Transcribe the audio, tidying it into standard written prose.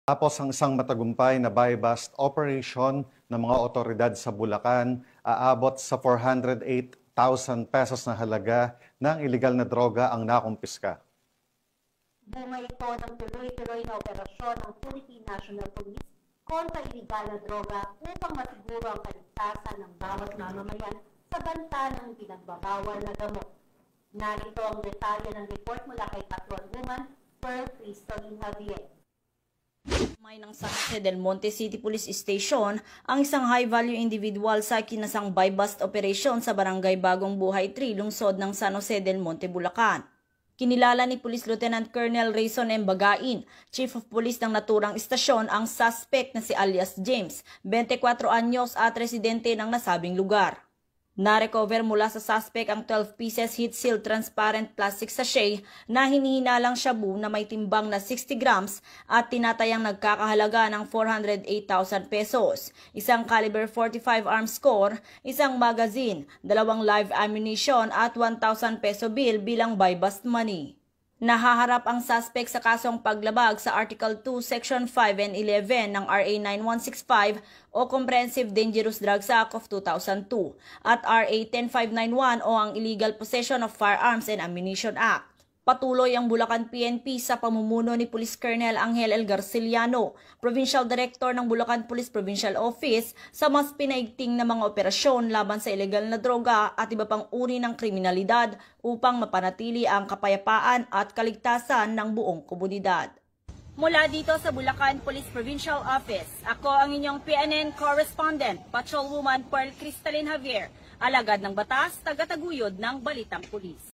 Tapos ang isang matagumpay na buy-bust operation ng mga otoridad sa Bulacan aabot sa 408,000 pesos na halaga ng iligal na droga ang nakumpiska. Bunga ito ng tuloy-tuloy na operasyon ng Philippine National Police kontra iligal na droga upang masiguro ang kaligtasan ng bawat mamamayan sa banta ng pinagbabawal na gamot. Narito ang detalye ng report mula kay Patrolwoman Pearl Crystalline Javier. May ng San Jose del Monte City Police Station ang isang high-value individual sa kinasang buy-bust operation sa Barangay Bagong Buhay 3, lungsod ng San Jose del Monte, Bulacan. Kinilala ni Police Lieutenant Colonel Rayson M. Bagain, Chief of Police ng naturang istasyon, ang suspect na si alias James, 24 anyos at residente ng nasabing lugar. Na-recover mula sa suspect ang 12 pieces heat-sealed transparent plastic sachet na hinihinalang shabu na may timbang na 60 grams at tinatayang nagkakahalaga ng 408,000 pesos, isang caliber 45 arms core, isang magazine, 2 live ammunition at 1,000 peso bill bilang buy-bust money. Nahaharap ang suspect sa kasong paglabag sa Article 2, Section 5 and 11 ng RA 9165 o Comprehensive Dangerous Drugs Act of 2002 at RA 10591 o ang Illegal Possession of Firearms and Ammunition Act. Patuloy ang Bulacan PNP sa pamumuno ni Police Colonel Angel L. Garciliano, Provincial Director ng Bulacan Police Provincial Office, sa mas pinaigting na mga operasyon laban sa ilegal na droga at iba pang uri ng kriminalidad upang mapanatili ang kapayapaan at kaligtasan ng buong komunidad. Mula dito sa Bulacan Police Provincial Office, ako ang inyong PNN Correspondent, Patrolwoman Pearl Crystalline Javier, alagad ng batas, tagataguyod ng Balitang Pulis.